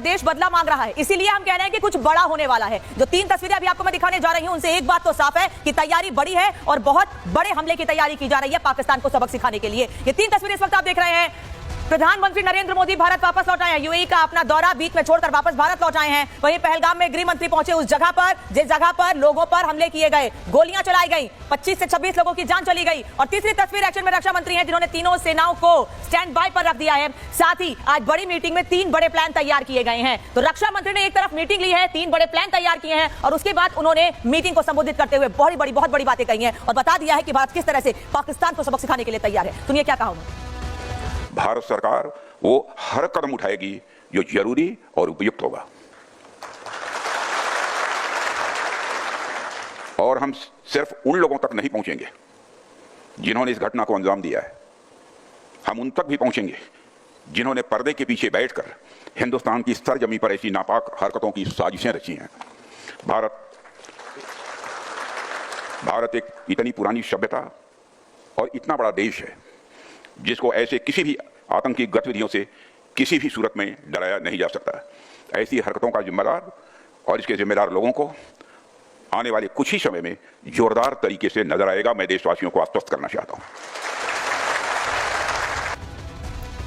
देश बदला मांग रहा है। इसीलिए हम कह रहे हैं कि कुछ बड़ा होने वाला है। जो 3 तस्वीरें अभी आपको मैं दिखाने जा रही हूं, उनसे एक बात तो साफ है कि तैयारी बड़ी है और बहुत बड़े हमले की तैयारी की जा रही है पाकिस्तान को सबक सिखाने के लिए। ये 3 तस्वीरें इस वक्त आप देख रहे हैं। प्रधानमंत्री नरेंद्र मोदी भारत वापस लौट आए हैं। यूएई का अपना दौरा बीच में छोड़कर वापस भारत लौट आए हैं। वहीं पहलगाम में गृह मंत्री पहुंचे उस जगह पर जिस जगह पर लोगों पर हमले किए गए, गोलियां चलाई गई, 25 से 26 लोगों की जान चली गई। और तीसरी तस्वीर एक्शन में रक्षा मंत्री हैं जिन्होंने तीनों सेनाओं को स्टैंड बाय पर रख दिया है। साथ ही आज बड़ी मीटिंग में 3 बड़े प्लान तैयार किए गए हैं। तो रक्षा मंत्री ने एक तरफ मीटिंग ली है, 3 बड़े प्लान तैयार किए हैं और उसके बाद उन्होंने मीटिंग को संबोधित करते हुए बहुत बड़ी बातें कही हैं और बता दिया है कि भारत किस तरह से पाकिस्तान को सबक सिखाने के लिए तैयार है। सुनिए क्या कहा उन्होंने। भारत सरकार वो हर कदम उठाएगी जो जरूरी और उपयुक्त होगा और हम सिर्फ उन लोगों तक नहीं पहुंचेंगे जिन्होंने इस घटना को अंजाम दिया है। हम उन तक भी पहुंचेंगे जिन्होंने पर्दे के पीछे बैठकर हिंदुस्तान की सरजमी पर ऐसी नापाक हरकतों की साजिशें रची हैं। भारत एक इतनी पुरानी सभ्यता और इतना बड़ा देश है जिसको ऐसे किसी भी आतंकी गतिविधियों से किसी भी सूरत में डराया नहीं जा सकता। ऐसी हरकतों का जिम्मेदार और इसके जिम्मेदार लोगों को आने वाले कुछ ही समय में जोरदार तरीके से नजर आएगा। मैं देशवासियों को आश्वस्त करना चाहता हूं।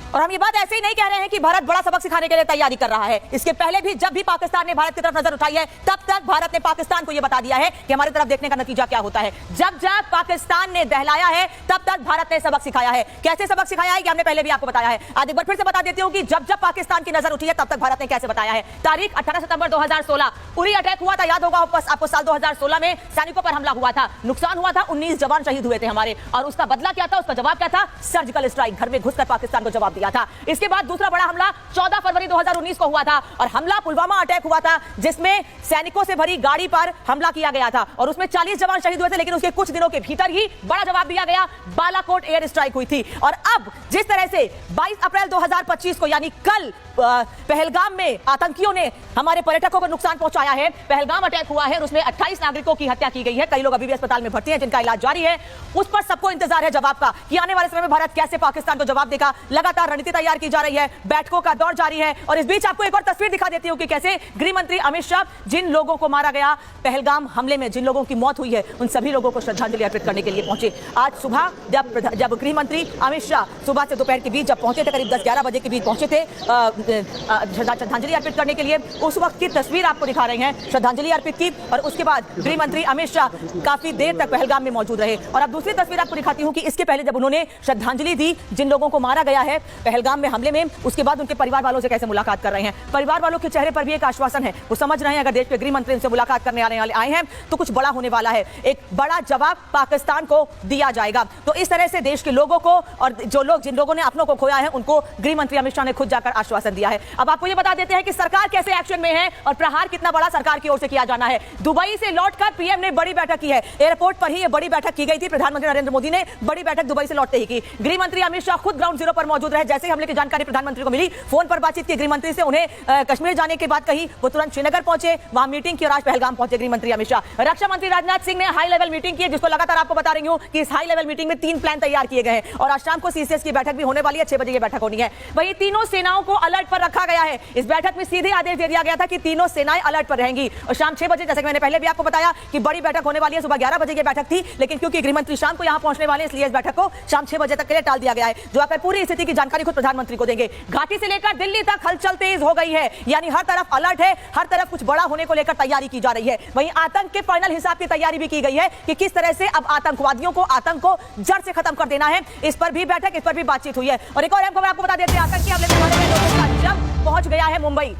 और हम ये बात ऐसे ही नहीं कह रहे हैं कि भारत बड़ा सबक सिखाने के लिए तैयारी कर रहा है। इसके पहले भी जब भी पाकिस्तान ने भारत की तरफ नजर उठाई है तब तक भारत ने पाकिस्तान को यह बता दिया है कि हमारी तरफ देखने का नतीजा क्या होता है। जब जब पाकिस्तान ने दहलाया है तब तक भारत ने सबक सिखाया है। कैसे सबक सिखाया है कि हमने पहले भी आपको बताया है। आज एक बार फिर से बता देती हूं कि जब जब पाकिस्तान की नजर उठी है तब तक भारत ने कैसे बताया है। तारीख 18 सितंबर 2016 उरी अटैक हुआ था, याद होगा आपको। साल 2016 में सैनिकों पर हमला हुआ था, नुकसान हुआ था, 19 जवान शहीद हुए थे हमारे। और उसका बदला क्या था, उसका जवाब क्या था? Surgical strike. घर में घुसकर पाकिस्तान को जवाब दिया था। इसके बाद दूसरा बड़ा हमला 14 फरवरी 2019 को हुआ था और हमला पुलवामा अटैक हुआ था जिसमें सैनिकों से भरी गाड़ी पर हमला किया गया था और उसमें 40 जवान शहीद हुए थे। लेकिन उसके कुछ दिनों के भीतर ही बड़ा जवाब दिया गया, बालाकोट एयर स्ट्राइक हुई थी। और अब जिस तरह से 22 अप्रैल 2025 को यानी कल पहलगाम में आतंकियों ने हमारे पर्यटकों को नुकसान पहुंचाया है, पहलगाम अटैक हुआ है और उसमें 28 नागरिकों की हत्या की गई है। कई लोग अभी भी अस्पताल में भर्ती हैं जिनका इलाज जारी है। उस पर सबको इंतजार है जवाब का कि आने वाले समय में भारत कैसे पाकिस्तान को जवाब देगा। लगातार रणनीति तैयार की जा रही है, बैठकों का दौर जारी है। और इस बीच आपको एक और तस्वीर दिखा देती हूं कि कैसे गृह मंत्री अमित शाह जिन लोगों को मारा गया पहलगाम हमले में, जिन लोगों की मौत हुई है, उन सभी लोगों को श्रद्धांजलि अर्पित करने के लिए पहुंचे। आज सुबह जब गृह मंत्री अमित शाह सुबह से दोपहर के बीच जब पहुंचे थे, करीब 10-11 बजे के बीच पहुंचे थे श्रद्धांजलि अर्पित करने के लिए, उस वक्त की तस्वीर आपको दिखा रहे हैं। श्रद्धांजलि अर्पित की और उसके बाद गृह मंत्री अमित शाह काफी देर तक पहलगाम में मौजूद रहे। और अब दूसरी तस्वीर आपको दिखाती हूं कि इसके पहले जब उन्होंने श्रद्धांजलि दी जिन लोगों को मारा गया है पहलगाम में हमले में, उसके बाद उनके परिवार वालों से कैसे मुलाकात कर रहे हैं। परिवार वालों के चेहरे पर भी एक आश्वासन है। वो समझ रहे हैं अगर देश के गृह मंत्री उनसे मुलाकात करने आए हैं तो कुछ बड़ा होने वाला है, एक बड़ा जवाब पाकिस्तान को दिया जाएगा। तो इस तरह से देश के लोगों को और जिन लोगों ने अपनों को खोया है उनको गृह मंत्री अमित शाह ने खुद जाकर आश्वासन दिया है। अब आपको यह बता देते हैं कि सरकार कैसे एक्शन में है और प्रहार कितना बड़ा सरकार की ओर से किया जाना है। दुबई से लौटकर पीएम ने बड़ी बैठक की है। एयरपोर्ट पर ही यह बड़ी बैठक की गई थी। प्रधानमंत्री नरेंद्र मोदी ने बड़ी बैठक दुबई से लौटते ही की। गृह मंत्री अमित शाह खुद ग्राउंड जीरो पर मौजूद रहे। जैसे ही हमले की जानकारी प्रधानमंत्री को मिली, फोन पर बातचीत की गृह मंत्री से, उन्हें कश्मीर जाने की बात कही, वो तुरंत श्रीनगर पहुंचे, वहां मीटिंग की और आज पहलगाम पहुंचे गृह मंत्री अमित शाह। रक्षा मंत्री राजनाथ सिंह ने हाई लेवल मीटिंग की, जिसको लगातार आपको बता रही हूं कि इस हाई लेवल मीटिंग में 3 प्लान तैयार किए गए हैं और आज शाम को सीसीएस की बैठक भी होने वाली है। 6 बजे की बैठक होनी है। वहीं तीनों सेनाओं को अलर्ट पर रखा गया है। इस बैठक में सीधे आदेश दे दिया गया था कि तीनों सेनाएं अलर्ट पर रहेंगी और शाम 6 बजे, जैसे कि मैंने पहले भी आपको बताया कि बड़ी बैठक होने वाली है। सुबह 11 बजे की बैठक थी, लेकिन क्योंकि गृह मंत्री शाम को यहां पहुंचने वाले हैं इसलिए इस बैठक को शाम 6 बजे तक के लिए टाल दिया गया है, जो आकर पूरी स्थिति की जानकारी खुद प्रधानमंत्री को देंगे। घाटी से लेकर दिल्ली तक हलचल तेज हो गई है, यानी हर तरफ अलर्ट है, हर तरफ कुछ बड़ा होने को लेकर तैयारी की जा रही है। वहीं आतंक के फाइनल हिसाब की तैयारी भी की गई है कि किस तरह से अब आतंकवादियों को, आतंक को जड़ से खत्म कर देना है। इस पर भी बैठक, इस पर भी बातचीत हुई है। और एक और खबर आपको बता देते हैं, आतंकी हमले में मारे गए लोगों का शव पहुंच गया है मुंबई।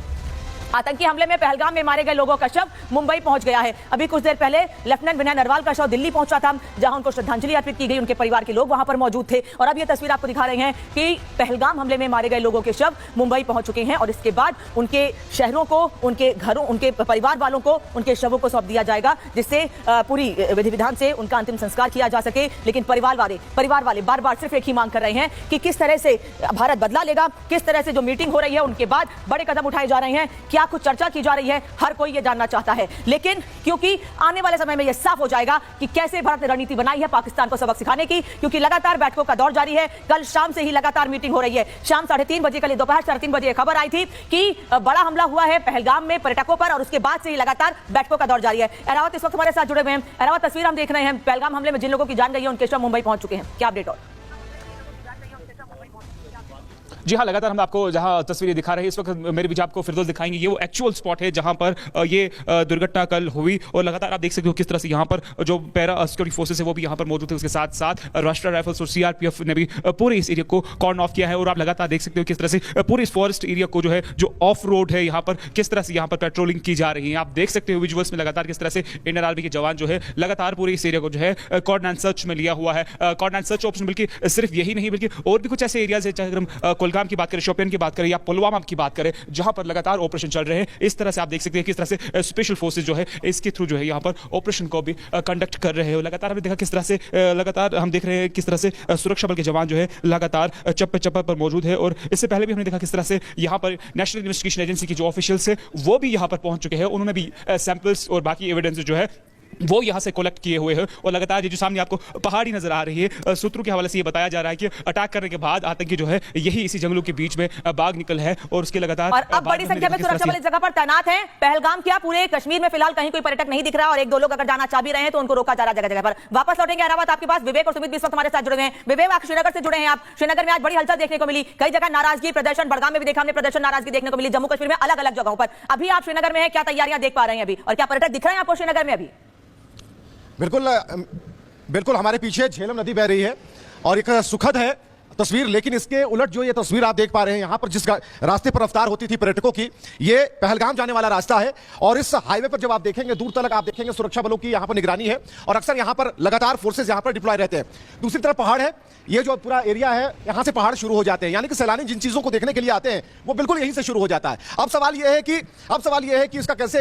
आतंकी हमले में पहलगाम में मारे गए लोगों का शव मुंबई पहुंच गया है। अभी कुछ देर पहले लेफ्टिनेंट विनय नरवाल का शव दिल्ली पहुंचा था, जहां उनको श्रद्धांजलि अर्पित की गई। उनके परिवार के लोग वहां पर मौजूद थे। और अब ये तस्वीर आपको दिखा रहे हैं कि पहलगाम हमले में मारे गए लोगों के शव मुंबई पहुंच चुके हैं और इसके बाद उनके शहरों को, उनके घरों, उनके परिवार वालों को उनके शवों को सौंप दिया जाएगा, जिससे पूरी विधि विधान से उनका अंतिम संस्कार किया जा सके। लेकिन परिवार वाले बार बार सिर्फ एक ही मांग कर रहे हैं कि किस तरह से भारत बदला लेगा, किस तरह से जो मीटिंग हो रही है उनके बाद बड़े कदम उठाए जा रहे हैं। क्या क्या कुछ चर्चा की जा रही है, हर कोई ये जानना चाहता है। लेकिन क्योंकि आने वाले समय में यह साफ हो जाएगा कि कैसे भारत ने रणनीति बनाई है पाकिस्तान को सबक सिखाने की, क्योंकि लगातार बैठकों का दौर जारी है। कल शाम से ही लगातार मीटिंग हो रही है। शाम 3:30 बजे, कल दोपहर 3:30 बजे खबर आई थी कि बड़ा हमला हुआ है पहलगाम में पर्यटकों पर, और उसके बाद से ही लगातार बैठकों का दौर जारी है। एरावत इस वक्त हमारे साथ जुड़े हुए हैं। एरावत, तस्वीर हम देख रहे हैं, पहलगाम हमले में जिन लोगों की जान गई है उनके शव मुंबई पहुंच चुके हैं, क्या अपडेट? और जी हाँ, लगातार हम आपको जहां तस्वीरें दिखा रहे हैं इस वक्त मेरे बीच आपको फिरदौस दिखाएंगे। ये वो एक्चुअल स्पॉट है जहां पर ये दुर्घटना कल हुई, और लगातार आप देख सकते हो किस तरह से यहां पर जो पैरा सिक्योरिटी फोर्सेस है वो भी यहां पर मौजूद है। उसके साथ साथ राष्ट्रीय राइफल्स और सीआरपीएफ ने भी पूरे इस एरिया को कॉर्डन ऑफ किया है, और आप लगातार देख सकते हो किस तरह से पूरे इस फॉरेस्ट एरिया को जो है, जो ऑफ रोड है यहाँ पर, किस तरह से यहाँ पर पेट्रोलिंग की जा रही है। आप देख सकते हो विजुअल्स में लगातार किस तरह से इंडियन आर्मी के जवान जो है लगातार पूरे इस एरिया को जो है कॉर्डन एंड सर्च में लिया हुआ है। कॉर्डन एंड सर्च ऑप्शन बल्कि सिर्फ यही नहीं बल्कि और भी कुछ ऐसे एरियाज है, चाहे अगर हम कुलगाम की बात करें, शोपियान की बात करें या पुलवामा की बात करें, जहां पर लगातार ऑपरेशन चल रहे हैं। इस तरह से आप देख सकते हैं किस तरह से स्पेशल फोर्सेस जो है इसके थ्रू जो है यहाँ पर ऑपरेशन को भी कंडक्ट कर रहे हैं। लगातार हमने देखा किस तरह से लगातार हम देख रहे हैं किस तरह से सुरक्षा बल के जवान जो है लगातार चप्पे चप्पे पर मौजूद है, और इससे पहले भी हमने देखा किस तरह से यहाँ पर नेशनल इन्वेस्टिगेशन एजेंसी के जो ऑफिशियल्स है वो भी यहाँ पर पहुंच चुके हैं। उन्होंने भी सैंपल्स और बाकी एविडेंस जो है वो यहाँ से कलेक्ट किए हुए हैं, और लगातार ये जो सामने आपको पहाड़ी नजर आ रही है, सूत्रों के हवाले से ये बताया जा रहा है कि अटैक करने के बाद आतंकी जो है यही इसी जंगलों के बीच में भाग निकल है, और उसके लगातार और अब बड़ी संख्या में सुरक्षा बल इस जगह पर तैनात हैं। पहलगाम क्या पूरे कश्मीर में फिलहाल कहीं कोई पर्यटक नहीं दिख रहा, और एक दो लोग अगर जाना चाह भी रहे हैं तो उनको रोका जा रहा है जगह जगह पर। वापस लौटेंगे एरावत आपके पास। विवेक और सुमित भी इस वक्त हमारे साथ जुड़े हुए हैं। विवेक, आप श्रीनगर से जुड़े हैं। आप श्रीनगर में आज बड़ी हलचल देखने को मिली, कई जगह नाराजगी प्रदर्शन, बड़गाम में भी देखा हमने प्रदर्शन नाराजगी देखने को मिली, जम्मू कश्मीर में अलग अलग जगहों पर। अभी आप श्रीनगर में हैं, क्या तैयारियां देख पा रहे हैं अभी, और क्या पर्यटक दिख रहे हैं आपको श्रीनगर में अभी? बिल्कुल हमारे पीछे झेलम नदी बह रही है और एक सुखद है तस्वीर, लेकिन इसके उलट जो ये तस्वीर आप देख पा रहे हैं, यहाँ पर जिस रास्ते पर रफ्तार होती थी पर्यटकों की, ये पहलगाम जाने वाला रास्ता है। और इस हाईवे पर जब आप देखेंगे दूर तक आप देखेंगे सुरक्षा बलों की यहाँ पर निगरानी है, और अक्सर यहाँ पर लगातार फोर्सेज यहाँ पर डिप्लॉय रहते हैं। दूसरी तरफ पहाड़ है, ये जो पूरा एरिया है यहाँ से पहाड़ शुरू हो जाते हैं, यानी कि सैलानी जिन चीजों को देखने के लिए आते हैं वो बिल्कुल यहीं से शुरू हो जाता है। अब सवाल यह है कि इसका कैसे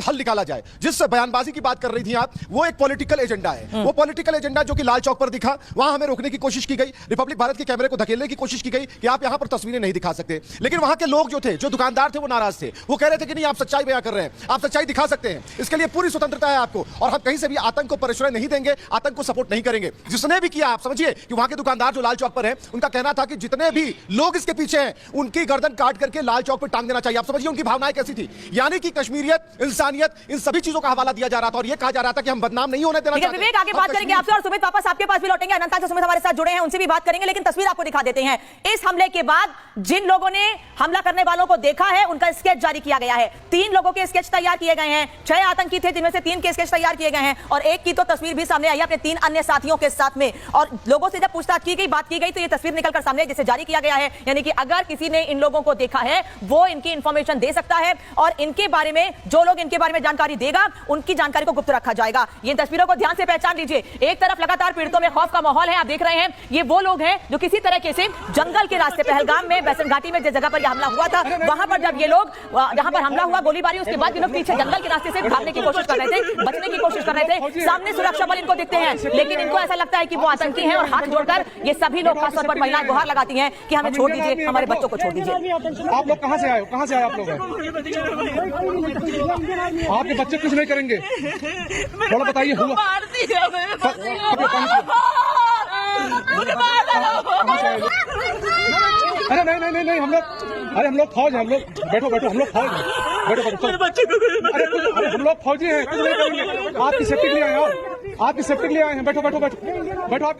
हल निकाला जाए। जिस बयानबाजी की बात कर रही थी आप, वो एक पॉलिटिकल एजेंडा है। वो पॉलिटिकल एजेंडा जो कि लाल चौक पर दिखा, वहां हमें रोकने की कोशिश की गई, रिपब्लिक भारत के कैमरे को धकेलने की कोशिश की गई कि आप यहां पर तस्वीरें नहीं दिखा सकते। लेकिन वहां के लोग जो थे, जो दुकानदार थे, वो नाराज थे। वो कह रहे थे कि नहीं, आप सच्चाई बयां कर रहे हैं, आप सच्चाई दिखा सकते हैं, इसके लिए पूरी स्वतंत्रता है आपको, और हम कहीं से भी आतंक को परिश्रय नहीं देंगे, आतंक को सपोर्ट नहीं करेंगे। जिसने भी किया, आप समझिए कि वहां के दुकानदार जो लाल चौक पर है, उनका कहना था कि जितने भी लोग इसके पीछे हैं उनकी गर्दन काट करके लाल चौक पर टांग देना चाहिए। आप समझिए उनकी भावनाएं कैसी थी, यानी कि कश्मीरियत, इंसानियत, इन सभी चीजों का हवाला दिया जा रहा था, और यह कहा जा रहा था कि हम बदनाम नहीं होने देना चाहते। विवेक, आगे बात करेंगे आपसे, और सुमित वापस आपके पास भी लौटेंगे। अनंता से सुमित हमारे साथ जुड़े हैं, उनसे भी बात करेंगे, लेकिन तस्वीर आपको दिखा देते हैं। इस हमले के बाद जिन लोगों ने हमला करने वालों को देखा है उनका स्केच जारी किया गया है। 3 लोगों के स्केच तैयार किए गए हैं। 6 आतंकी थे जिनमें से 3 के स्केच तैयार किए गए हैं, और एक की तो तस्वीर भी सामने आई है अपने 3 अन्य साथियों के साथ में। और लोगों से जब पूछताछ की गई, बात की गई, तो ये तस्वीर निकलकर सामने जिसे जारी किया गया है, यानी कि अगर किसी ने इन लोगों को देखा है वो इनकी इंफॉर्मेशन दे सकता है, और इनके बारे में जो लोग इनके बारे में जानकारी देगा उनकी जानकारी को गुप्त रखा जाएगा। ये तस्वीरों को ध्यान से पहचान लीजिए। एक तरफ लगातार पीड़ितों में खौफ का माहौल है, आप देख रहे हैं, ये वो लोग हैं जो किसी तरीके से जंगल के रास्ते, पहलगाम में बैसन घाटी में जिस जगह पर यह हमला हुआ था, वहां पर जब ये लोग, जहां पर हमला हुआ, गोलीबारी, उसके बाद ये लोग पीछे जंगल के रास्ते से भागने की कोशिश कर रहे थे, बचने की कोशिश कर रहे थे। सामने सुरक्षा बल इनको दिखते हैं, लेकिन इनको ऐसा लगता है कि वो आतंकी हैं, और हाथ जोड़कर ये सभी लोग, खासतौर पर महिलाएं, गुहार लगाती हैं कि हमें छोड़ दीजिए, हमारे बच्चों को छोड़ दीजिए। आप लोग कहां से आए हो? कहां से आए आप लोग? आपके बच्चे कुछ नहीं करेंगे, थोड़ा बताइए। हुआ अरे नहीं, हम लोग फौज हैं, हम लोग बैठो, हम लोग फौज हैं, बैठो। अरे हम लोग फौजी हैं, कुछ नहीं करेंगे, आपकी सेफ्टी के लिए आए हैं, आपकी सेफ्टी के लिए आए हैं, बैठो।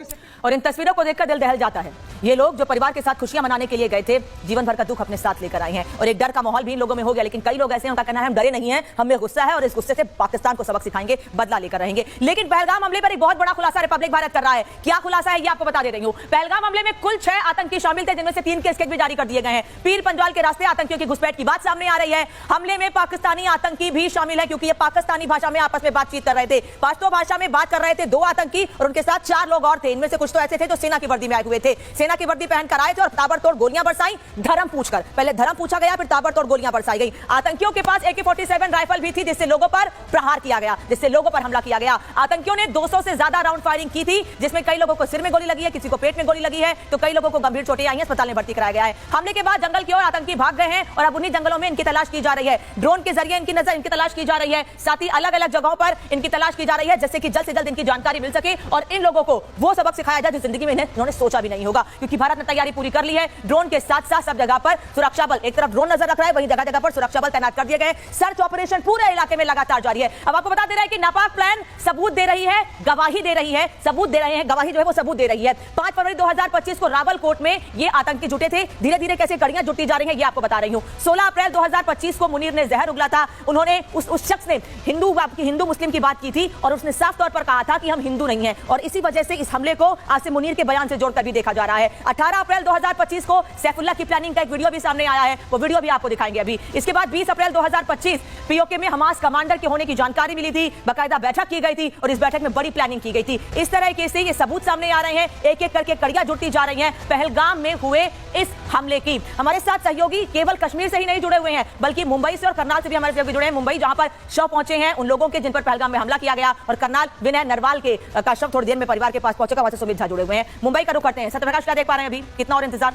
और इन तस्वीरों को देखकर दिल दहल जाता है। ये लोग जो परिवार के साथ खुशियां मनाने के लिए गए थे, जीवन भर का दुख अपने साथ लेकर आए हैं, और एक डर का माहौल भी इन लोगों में हो गया। लेकिन कई लोग ऐसे हैं, उनका कहना है हम डरे नहीं हैं, हमें गुस्सा है, और इस गुस्से से पाकिस्तान को सबक सिखाएंगे, बदला लेकर रहेंगे। लेकिन पहलगाम हमले पर एक बहुत बड़ा खुलासा रिपब्लिक भारत कर रहा है। क्या खुलासा है ये आपको बता दे रही हूं। पहलगाम हमले में कुल 6 आतंकी शामिल थे, जिनमें से 3 के स्केच भी जारी कर दिए गए हैं। पीर पंजवाल के रास्ते आतंकियों की घुसपैठ की बात सामने आ रही है। हमले में पाकिस्तानी आतंकी भी शामिल है, क्योंकि ये पाकिस्तानी भाषा में आपस में बातचीत कर रहे थे, पश्तो भाषा में में बात कर रहे थे 2 आतंकी और उनके साथ 4 लोग और थे। इनमें से कुछ तो ऐसे थे जो सेना की वर्दी में आए हुए थे, सेना की वर्दी पहनकर आए थे और ताबड़तोड़ गोलियां बरसाई धर्म पूछकर। पहले धर्म पूछा गया, फिर ताबड़तोड़ गोलियां बरसाई गई। आतंकियों के पास AK-47 राइफल भी थी जिससे लोगों पर प्रहार किया गया, जिससे लोगों पर हमला किया गया। आतंकियों ने 200 से ज्यादा राउंड फायरिंग की थी, जिसमें कई लोगों को सिर में गोली लगी है, किसी को पेट में गोली लगी है, तो कई लोगों को गंभीर चोटें आई हैं, अस्पताल में भर्ती कराया गया है। हमले के बाद जंगल की ओर आतंकी भाग गए हैं और अब उन्हीं जंगलों में इनकी तलाश की जा रही है। ड्रोन के जरिए इनकी तलाश की जा रही है, साथ ही अलग अलग जगहों पर इनकी तलाश की जा रही है, जिससे कि जल्द से जल्द इनकी जानकारी मिल सके और इन लोगों को वो सबक सिखाया जाए जो जिंदगी में इन्होंने सोचा भी नहीं होगा। क्योंकि भारत ने तैयारी पूरी कर ली है। ड्रोन के साथ साथ सब जगह पर सुरक्षा बल, एक तरफ ड्रोन नजर रख रहा है, वहीं जगह जगह पर सुरक्षा बल तैनात कर दिए गए। सर्च ऑपरेशन पूरे इलाके में लगातार जारी है। अब आपको बता दे रहा है कि नापाक प्लान सबूत दे रही है, गवाही दे रही है, सबूत दे रहे हैं, गवाही जो है वो सबूत दे रही है। 5 फरवरी 2025 को रावलकोट में ये आतंकी जुटे थे। धीरे धीरे कैसे कड़ियां जुटती जा रही हैं ये आपको बता रही हूं। 16 अप्रैल 2025 को मुनीर ने जहर उगला था। उन्होंने उस शख्स ने हिंदू मुस्लिम की बात की थी और उसने साफ तौर पर कहा था कि हम हिंदू नहीं हैं, और इसी वजह से इस हमले को आसिम मुनीर के बयान से जोड़कर भी देखा जा रहा है। 18 अप्रैल 2025 को सैफुल्लाह की प्लानिंग का एक वीडियो भी सामने आया है, वो वीडियो भी आपको दिखाएंगे अभी। इसके बाद 20 अप्रैल 2025 POK में हमास कमांडर के होने की जानकारी मिली थी, बाकायदा बैठक की गई थी और इस बैठक में बड़ी प्लानिंग की गई थी। इस तरह के से ये सबूत सामने आ रहे हैं, एक एक करके कड़ियां जुड़ती जा रही हैं पहलगाम में हुए इस हमले की। हमारे साथ सहयोगी केवल कश्मीर से ही नहीं जुड़े हुए हैं, बल्कि मुंबई से और करनाल से भी हमारे सहयोगी जुड़े हैं। मुंबई जहां पर शव पहुंचे हैं उन लोगों के जिन पर पहलगाम में हमला किया गया, और करनाल विनय नरवाल के का शव थोड़ी देर में परिवार के पास पहुंचेगा, वहां से सुमित झा जुड़े हुए हैं। मुंबई का रुख करते हैं। सत्यप्रकाश क्या देख पा रहे हैं अभी, कितना और इंतजार?